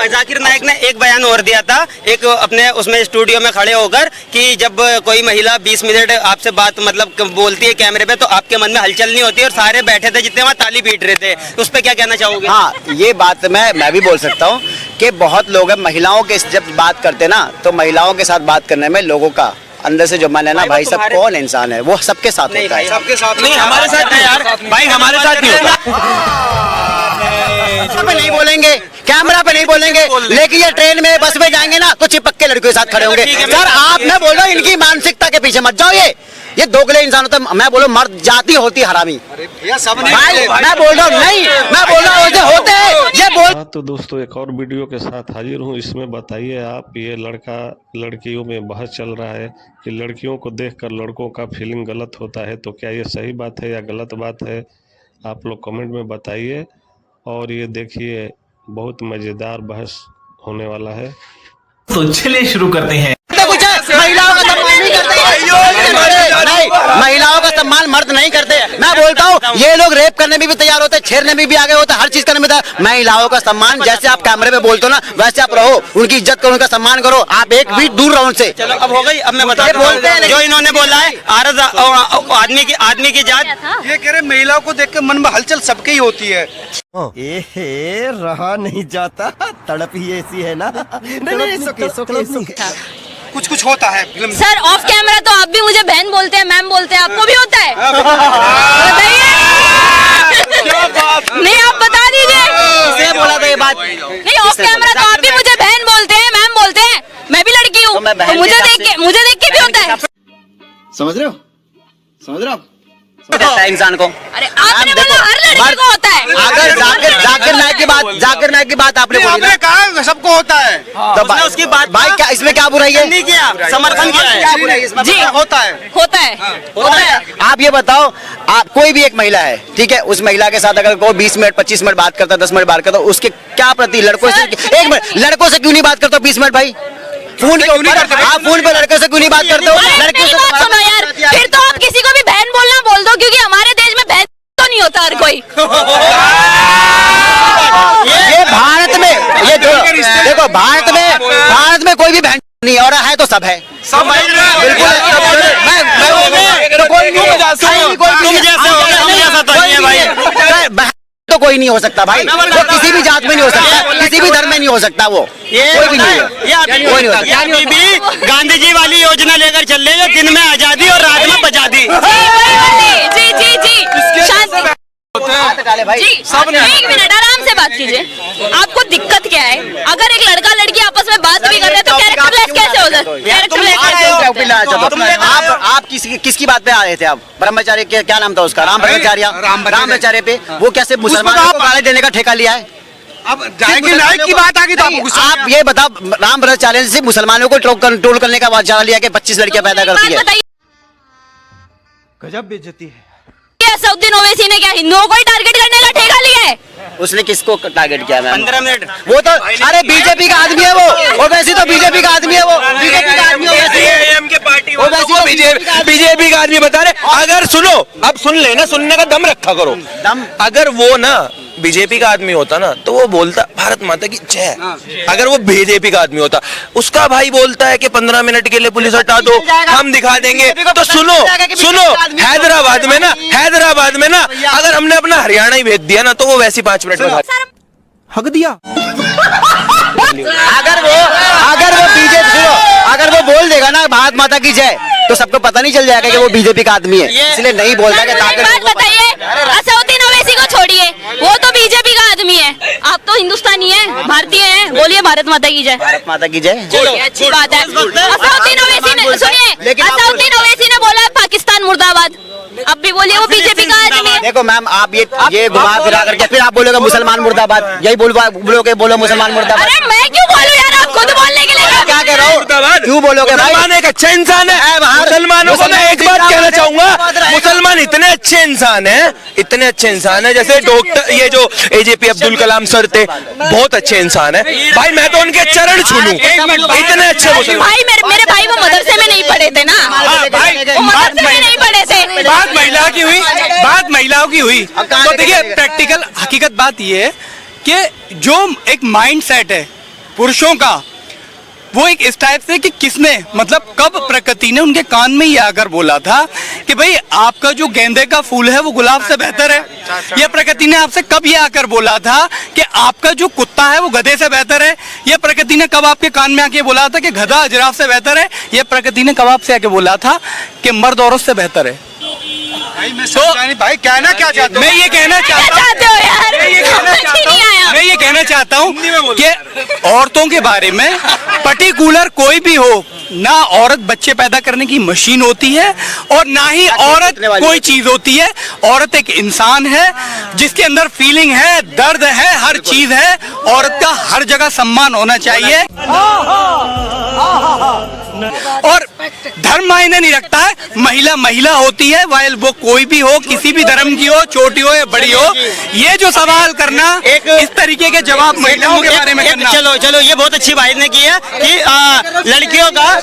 जाकिर नाइक ने एक बयान और दिया था, एक अपने उसमें स्टूडियो में खड़े होकर, कि जब कोई महिला 20 मिनट आपसे बात मतलब बोलती है कैमरे पे, तो आपके मन में हलचल नहीं होती, और सारे बैठे थे जितने वहाँ ताली पीट रहे थे। उस पर क्या कहना चाहोगे? हाँ, ये बात मैं भी बोल सकता हूँ कि बहुत लोग हैं महिलाओं के, जब बात करते ना तो महिलाओं के साथ बात करने में लोगों का अंदर से जो मन है ना भाई, सब कौन इंसान है वो सबके साथ होता है। सबके साथ नहीं, हमारे साथ नहीं यार भाई, हमारे साथ नहीं होता। पे नहीं बोलेंगे, कैमरा पे नहीं बोलेंगे, लेकिन ये ट्रेन में बस में जाएंगे ना तो चिपक के लड़कियों के साथ खड़े होंगे। सर आप, मैं बोल रहा हूँ इनकी मानसिकता के पीछे मत जाओ। ये दोगले इंसान होता है। मैं बोलो मर्द जाति होती हरामी। भाई मैं बोल रहा हूँ, नहीं मैं बोल रहा हूँ होते हैं ये बोल। तो दोस्तों एक और वीडियो के साथ हाजिर हूँ। इसमें बताइए आप, ये लड़का लड़कियों में बहस चल रहा है कि लड़कियों को देखकर लड़कों का फीलिंग गलत होता है, तो क्या ये सही बात है या गलत बात है? आप लोग कमेंट में बताइए। और ये देखिए बहुत मज़ेदार बहस होने वाला है। तो चलिए शुरू करते हैं। महिलाओं का सम्मान नहीं करते, नहीं महिलाओं का सम्मान मर्द नहीं करते। मैं बोलता हूँ ये लोग रेप करने में भी तैयार होते, छेड़ने में भी आगे होते, हर चीज करने में तैयार। महिलाओं का सम्मान, जैसे आप कैमरे में बोलते हो ना वैसे आप रहो, उनकी इज्जत करो, उनका सम्मान करो। आप एक भी दूर रहो उनसे। चलो अब हो गई, अब मैं बता बोलते हैं जो इन्होंने बोला है, आदमी की जात, ये कह रहे महिलाओं को देख के मन में हलचल सबके ही होती है। रहा नहीं जाता, तड़प ही ऐसी है ना। नहीं, कुछ होता है फिल्म। सर ऑफ कैमरा तो आप भी मुझे बहन बोलते हैं, मैम बोलते हैं, आपको भी होता है? बताइए। नहीं आप बता दीजिए। बोला था ये बात नहीं, ऑफ कैमरा तो आप भी मुझे बहन बोलते हैं, मैम बोलते हैं, मैं भी लड़की हूँ, तो मुझे देख के भी होता है। समझ रहे हो इंसान को। अरे आपने बोला हर लड़की को होता है। अगर जाकिर नाइक की बात आपने बोली ना, कहा सबको होता है, तो उसकी बात भाई क्या इसमें क्या बुराई है? नहीं किया, समर्थन किया है। जी होता है। आप ये बताओ, आप कोई भी एक महिला है, ठीक है, उस महिला के साथ अगर कोई 20 मिनट 25 मिनट बात करता है, 10 मिनट बात करता है, उसके क्या प्रति लड़कों से एक मिनट लड़कों से क्यों नहीं बात करते 20 मिनट? भाई फोन के ऊपर आप फोन पे लड़कों से क्यों नहीं बात करते हो? लड़कियों से बात सुनो यार, फिर तो आप किसी को भी बहन बोलना बोल दो, क्योंकि हमारे देश में बहन तो नहीं होता हर कोई। ये भारत में, ये देखो भारत में कोई भी बहन नहीं, और है तो सब है, सब तो कोई नहीं हो सकता भाई, वो किसी भी जात में नहीं हो सकता, किसी भी धर्म में नहीं हो सकता, वो कोई भी नहीं है। कोई नहीं भी गांधी जी वाली योजना लेकर चल रहे हैं, दिन में आजादी और रात में आजादी। जी शांति जी, सब एक मिनट आराम से बात कीजिए। आपको दिक्कत क्या है? अगर एक लड़का लड़की आपस में बात भी कर रहे हैं तो कैरेक्टरलेस कैसे हो जाए? आप किसकी बात पे आ रहे थे? आप ब्रह्मचारी क्या नाम था उसका? राम ब्रह्मचारी पे वो कैसे मुसलमानों को गाली देने का ठेका लिया है? अब जाकिर नाइक की बात आ गई तो आप ये बताओ, राम ब्रह्मचारी से मुसलमानों को ट्रोल करने का वादा लिया कि 25 लड़कियां पैदा करती है। गजब बेइज्जती है। असदुद्दीन ओवैसी ने क्या हिंदुओं को ही टारगेट करने का ठेका लिया है? उसने किसको टारगेट किया? 15 मिनट वो तो अरे बीजेपी का आदमी है वो वैसे तो बीजेपी का आदमी है, वो बीजेपी का आदमी बीजेपी का आदमी बता रहे। अगर सुनो, अब सुन लेना, सुनने का दम रखा करो। अगर वो ना बीजेपी का आदमी होता ना तो वो बोलता भारत माता की जय। अगर वो बीजेपी का आदमी होता, उसका भाई बोलता है कि 15 मिनट के लिए पुलिस हटा दो, हम दिखा देंगे। तो सुनो हैदराबाद में ना अगर हमने अपना हरियाणा ही भेज दिया ना तो वो वैसे 5 मिनट में हक दिया। अगर वो बोल देगा ना भारत माता की जय, तो सबको पता नहीं चल जाएगा कि वो बीजेपी का आदमी है, इसलिए नहीं बोलता। बताइए, असदुद्दीन ओवैसी को छोड़िए, वो तो बीजेपी का आदमी है, आप तो हिंदुस्तानी है, भारतीय है, बोलिए भारत माता की जय। भारत माता की जय, अच्छी बात है। असदुद्दीन ओवैसी ने बोला पाकिस्तान मुर्दाबाद, अब भी बोलिए वो बीजेपी का आदमी है। देखो मैम, आप ये घुमा फिरा करके फिर आप बोलोगे मुसलमान मुर्दाबाद, यही बोलो मुसलमान मुर्दाबाद। अरे मैं क्यों बोलूं यार, आप खुद बोलने के लिए क्या कह रहा हूँ? क्यों बोलोगे भाई? मुसलमान एक अच्छा इंसान है। मुसलमानों को मैं एक बात कहना चाहूंगा, मुसलमान इतने अच्छे इंसान है, जैसे डॉक्टर ये जो AJP अब्दुल कलाम सर थे, बहुत अच्छे इंसान है भाई। मैं तो उनके चरण छू लूं, इतने अच्छे मुसलमान। भाई मेरे भाई वो मदरसे में नहीं पढ़े थे ना, वो मदरसे में नहीं पढ़े थे। बात महिलाओं की हुई तो देखिए, प्रैक्टिकल हकीकत बात ये है कि जो एक माइंड सेट है पुरुषों का, वो एक इस टाइप से कि किसने मतलब कब प्रकृति ने उनके कान में ये आकर बोला था कि भाई आपका जो गेंदे का फूल है वो गुलाब से बेहतर है। ये प्रकृति ने आपसे कब ये आकर बोला था कि आपका जो कुत्ता है वो गधे से बेहतर है। ये प्रकृति ने कब आपके कान में आके बोला था कि गधा अजराफ से बेहतर है। ये प्रकृति ने कब आपसे आके बोला था कि मर्द औरत से बेहतर है। भाई कहना क्या चाहते हो? मैं ये कहना चाहता हूँ यार, मैं ये कहना चाहता हूँ कि औरतों के बारे में पर्टिकुलर कोई भी हो ना, औरत बच्चे पैदा करने की मशीन होती है और ना ही औरत कोई चीज होती है। औरत एक इंसान है जिसके अंदर फीलिंग है, दर्द है, हर चीज है। औरत का हर जगह सम्मान होना चाहिए और धर्म मायने नहीं रखता है। महिला महिला होती है, वाइल वो कोई भी हो, किसी भी धर्म की हो, छोटी हो या बड़ी हो। ये जो सवाल करना, इस तरीके के जवाब महिलाओं के बारे में करना। चलो चलो, ये बहुत अच्छी बात ने की है कि लड़कियों का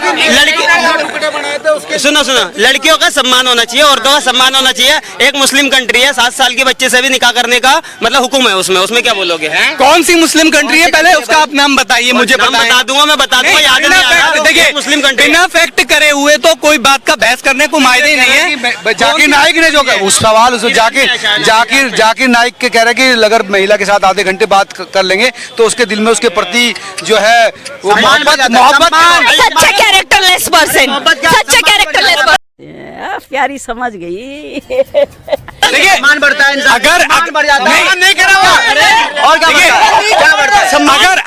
सुनो लड़कियों का सम्मान होना चाहिए, औरतों का सम्मान होना चाहिए। एक मुस्लिम कंट्री है, 7 साल के बच्चे से भी निकाह करने का मतलब हुक्म है उसमें क्या बोलोगे? कौन सी मुस्लिम कंट्री है? पहले उसका आप नाम बताइए मुझे। बता दूंगा, मैं बता दूंगा, याद नहीं आ रहा। देखिए, मुस्लिम कंट्री बिना फैक्ट करे हुए तो कोई बात का बहस करने को मायने ही नहीं है। जाकिर नाइक ने जो उस सवाल उस जाकिर नाइक के कह रहे कि अगर महिला के साथ आधे घंटे बात कर लेंगे तो उसके दिल में उसके प्रति जो है वो मोहब्बत सच्चा कैरेक्टरलेस पर्सन, सच्चा कैरेक्टरलेस पर्सन। प्यारी समझ गई। देखिए, सम्मान बढ़ता है, अगर बढ़ जाता है। नहीं करा और क्या बढ़ता है?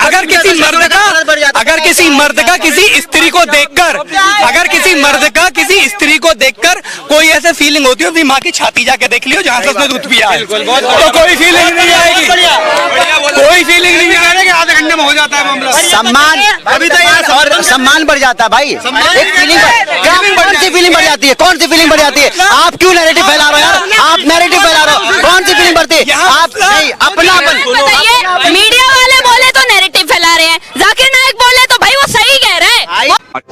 अगर किसी मर्द का किसी स्त्री को देखकर, अगर किसी मर्द का किसी स्त्री को देखकर कोई ऐसे फीलिंग होती है, अपनी माँ की छाती जाके देख लियो जहाँ से उसने दूध पिया है, तो कोई फीलिंग नहीं आएगी, कोई फीलिंग नहीं आएगी। आधे घंटे में हो जाता है मामला। सम्मान अभी तो और सम्मान बढ़ जाता है भाई। एक फीलिंग कौन सी फीलिंग बढ़ जाती है? कौन सी फीलिंग बढ़ जाती है? आप क्यों नैरेटिव फैला रहे हो यार? आप नैरेटिव फैला रहे हो। कौन सी फीलिंग बढ़ती है? आप नहीं अपनापन। बताइए, मीडिया वाले बोले तो नैरेटिव फैला रहे हैं, जाकिर नाइक बोले तो भाई वो सही कह रहे हैं।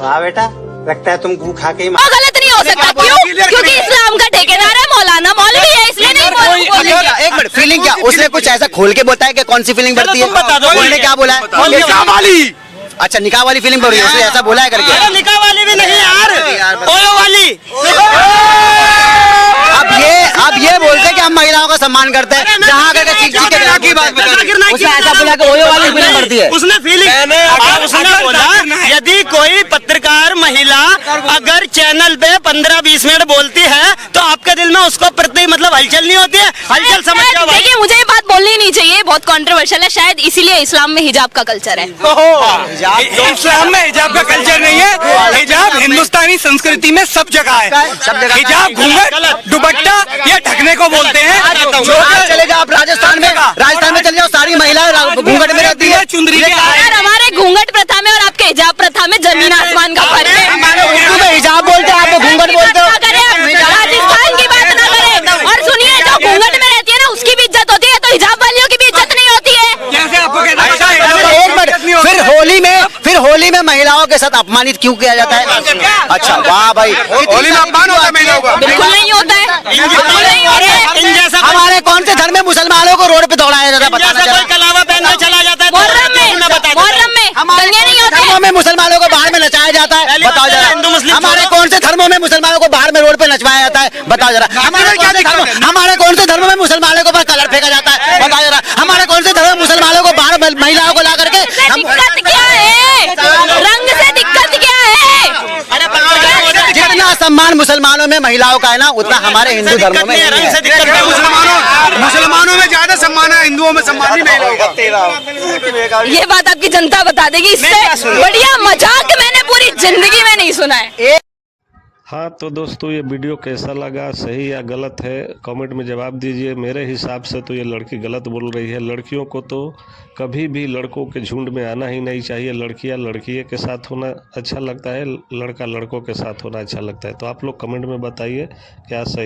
हाँ बेटा, लगता है तुम गू खा के ही वो गलत नहीं हो सकता। क्यों? क्योंकि इस्लाम का ठेकेदार है, मौलाना मौलवी है, इसलिए नहीं बोलेंगे। एक मिनट, फीलिंग क्या? उसने कुछ ऐसा खोल के बताया कि कौन सी फीलिंग बढ़ती है? बता दो। उसने क्या बोला है? निकाह वाली। अच्छा, निकाह वाली फीलिंग बढ़ रही है, उसने ऐसा बोला है करके? निकाह वाली भी नहीं यार, ओयो वाली। अब ये बोलते हैं कि हम महिलाओं का सम्मान करते हैं, जहाँ करके चीख चीख के की बात बता रहे हैं। उसने ऐसा बोला कि ओयो वाली फीलिंग बढ़ती है। उसने फीलिंग उसने बोला यदि कोई पत्रकार महिला अगर चैनल पे 15-20 मिनट बोलती है तो आपके दिल में उसको प्रति मतलब हलचल नहीं होती है? हलचल समझ जाओ भाई। देखिए, मुझे ये बात बोलनी नहीं चाहिए, बहुत कंट्रोवर्शियल है, शायद इसीलिए इस्लाम में हिजाब का कल्चर है। इस्लाम में हिजाब का कल्चर नहीं है। हिजाब हिंदुस्तानी संस्कृति में सब जगह है। हिजाब, घूंघट, दुपट्टा ये ढकने को बोलते हैं। चले जाओ आप राजस्थान में चले जाओ, सारी महिलाएं घूंघट में रहती है, चुंदरी के। यार, हमारे घूंघट प्रथा में और आपके हिजाब प्रथा में जमीन आसमान का फर्क है। उर्दू में हिजाब बोलते हो, आप घूंघट बोलते हो। राजस्थान की बात ना करें। और सुनिए, जो घूंघट में रहती है ना उसकी भी इज्जत होती है, तो हिजाब वालियों की भी इज्जत नहीं होती है। कैसे आपको कहना है? एक मिनट, फिर होली में महिलाओं के साथ अपमानित क्यों किया जाता है? अच्छा, वाह भाई, होली में अपमान होता है महिलाओं का? बिल्कुल नहीं होता है, बिल्कुल नहीं होता है। हमारे कौन से धर्म में मुसलमानों को रोड पे दौड़ाया जाता है? बताना कोई कलावा पहन के चला जाता है मुहर्रम में दंगे नहीं होते। धर्मों में मुसलमानों को बाहर में नचाया जाता है? बताओ जरा। हिंदू मुस्लिम हमारे कौन से धर्मों में मुसलमानों को बाहर में रोड पे नचवाया जाता है? बताओ जरा। हमारे कौन से धर्मों में मुसलमानों को कलर फेंका जाता है? बताओ जरा। हमारे कौन से धर्म में मुसलमानों को बाहर महिलाओं को ला करके दिक्कत क्या है? रंग से दिक्कत क्या है? जितना सम्मान मुसलमानों में महिलाओं का है ना, उतना हमारे हिंदू धर्मों में नहीं है। मुसलमानों में ज्यादा सम्मान है, हिंदुओं में सम्मान नहीं महिलाओं का। ये बात आपकी जनता बता देगी। इससे बढ़िया मजाक मैंने पूरी जिंदगी में नहीं सुना है। हाँ तो दोस्तों, ये वीडियो कैसा लगा, सही या गलत है, कमेंट में जवाब दीजिए। मेरे हिसाब से तो ये लड़की गलत बोल रही है। लड़कियों को तो कभी भी लड़कों के झुंड में आना ही नहीं चाहिए। लड़कियां लड़कियों के साथ होना अच्छा लगता है, लड़का लड़कों के साथ होना अच्छा लगता है। तो आप लोग कमेंट में बताइए क्या सही